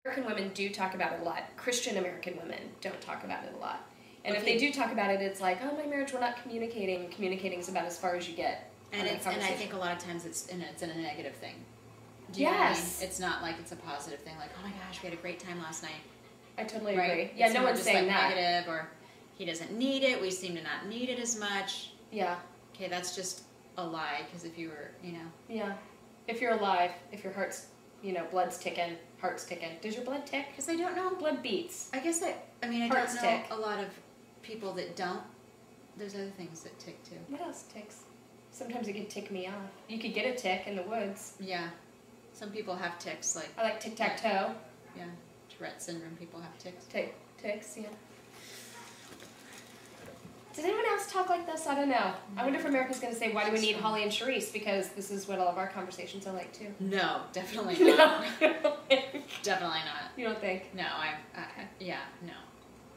American women do talk about it a lot. Christian American women don't talk about it a lot. And if they do talk about it, it's like, oh, my marriage, we're not communicating. Communicating is about as far as you get. And I think a lot of times it's in a negative thing. Do you know what I mean? It's not like it's a positive thing, like, oh my gosh, we had a great time last night. I totally agree. Yeah, no one's saying that. Negative, or he doesn't need it, we seem to not need it as much. Yeah. Okay, that's just a lie, because if you were, Yeah. If you're alive, if your heart's, blood's ticking, heart's ticking. Does your blood tick? Because I don't know. Blood beats. I guess I don't know a lot of people that don't. There's other things that tick too. What else ticks? Sometimes it could tick me off. You could get a tick in the woods. Yeah. Some people have ticks, like... I like tic-tac-toe. Yeah. Tourette syndrome people have ticks. Ticks, yeah. Does anyone else talk like this? I don't know. I wonder if America's going to say, why do we need Holly and Charisse? Because this is what all of our conversations are like, too. No, definitely not. Definitely not. You don't think? No, yeah, no.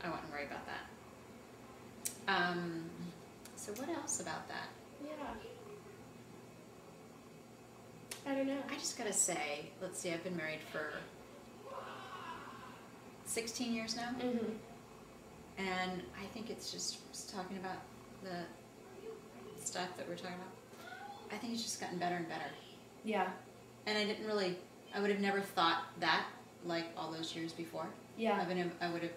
I wouldn't worry about that. So what else about that? Yeah. I don't know. I just gotta say, let's see, I've been married for 16 years now. Mm-hmm. And I think it's just talking about the stuff that we're talking about. I think it's just gotten better and better. Yeah. And I would have never thought that, like all those years before. Yeah. I didn't really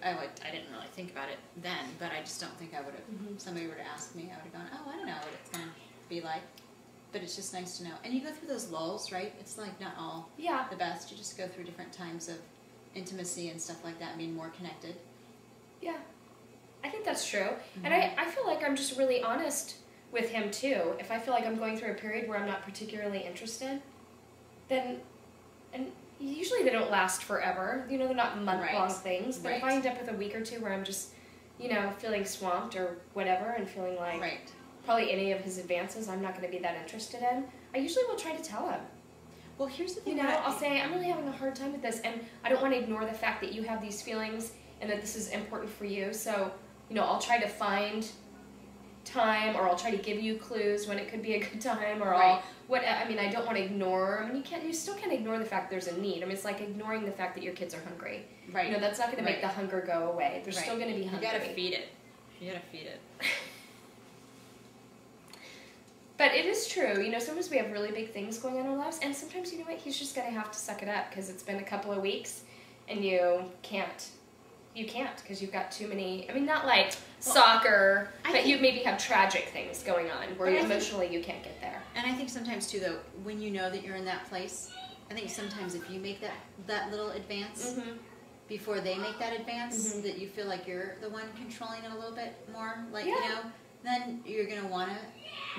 think about it then, but I just don't think I would have, if somebody were to ask me, I would have gone, oh, I don't know what it's going to be like. But it's just nice to know. And you go through those lulls, right? It's like not all the best. You just go through different times of intimacy and stuff like that and being more connected. Yeah. I think that's true. And I feel like I'm just really honest with him, too. If I feel like I'm going through a period where I'm not particularly interested, then... And usually they don't last forever. They're not month-long things. But if I end up with a week or two where I'm just, feeling swamped or whatever and feeling like probably any of his advances I'm not going to be that interested in, I usually will try to tell him. Well, here's the thing. I'll say, I'm really having a hard time with this, and I don't want to ignore the fact that you have these feelings and that this is important for you. So, I'll try to find time, or I'll try to give you clues when it could be a good time, or I don't want to ignore. You still can't ignore the fact there's a need. It's like ignoring the fact that your kids are hungry. Right. That's not going to make the hunger go away. They're still going to be hungry. You got to feed it. But it is true, sometimes we have really big things going on in our lives, and sometimes, he's just going to have to suck it up, because it's been a couple of weeks, and you can't, because you've got too many, not like soccer, but you maybe have tragic things going on, where emotionally you can't get there. And I think sometimes, too, though, when you know that you're in that place, I think sometimes if you make that little advance, before they make that advance, that you feel like you're the one controlling it a little bit more, then you're going to want to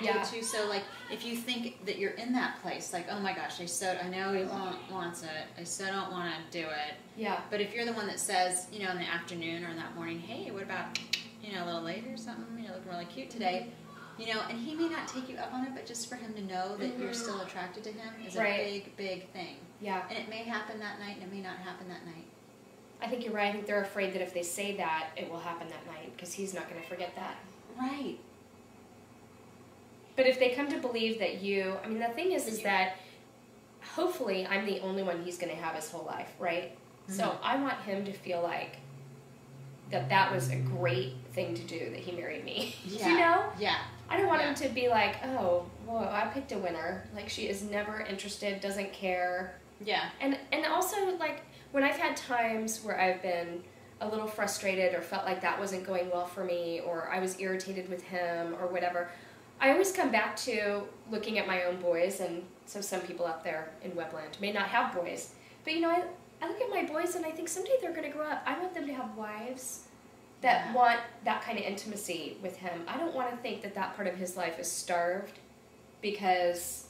do it too. So, like, if you think that you're in that place, like, oh my gosh, I know he wants it, I so don't want to do it. Yeah. But if you're the one that says, in the afternoon or in that morning, hey, what about, a little later or something, looking really cute today, and he may not take you up on it, but just for him to know that you're still attracted to him is a big, big thing. Yeah. And it may happen that night, and it may not happen that night. I think you're right. I think they're afraid that if they say that, it will happen that night, because he's not going to forget that. Right. But if they come to believe that the thing is that hopefully I'm the only one he's going to have his whole life, right? So I want him to feel like that was a great thing to do, that he married me. Yeah. Yeah. I don't want him to be like, oh, whoa, I picked a winner. Like, she is never interested, doesn't care. Yeah. And also, like, when I've had times where I've been a little frustrated or felt like that wasn't going well for me, or I was irritated with him or whatever, I always come back to looking at my own boys, and so some people out there in Webland may not have boys. But, I look at my boys and I think someday they're going to grow up. I want them to have wives that want that kind of intimacy with him. I don't want to think that part of his life is starved because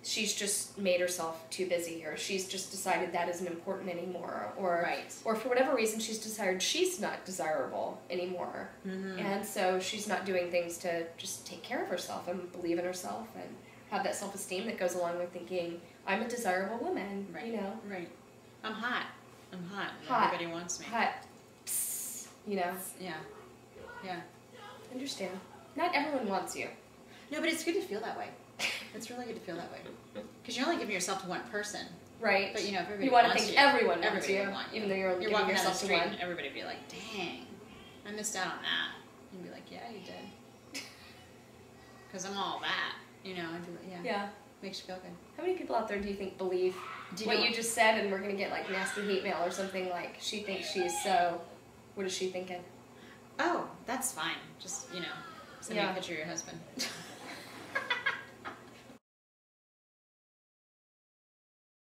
she's just made herself too busy, or she's just decided that isn't important anymore, or for whatever reason she's decided she's not desirable anymore, and so she's not doing things to just take care of herself and believe in herself and have that self-esteem that goes along with thinking I'm a desirable woman. Right. I'm hot. Everybody wants me. Hot. Psst, Yeah. Understand. Not everyone wants you. No, but it's good to feel that way. It's really good to feel that way. Because you're only giving yourself to one person. Right. But, you know, if everybody you want to wants think you, everyone wants everybody you, would want you. even though you're giving walking down the yourself to street one. and everybody would be like, dang, I missed out on that. You'd be like, yeah, you did. Because I'm all that. You know, I'd be like, yeah. Yeah. Makes you feel good. How many people out there do you think believe what you just said, and we're going to get like nasty hate mail or something like, she thinks she's so, what is she thinking? Oh, that's fine. Just, you know, send me a picture of your husband.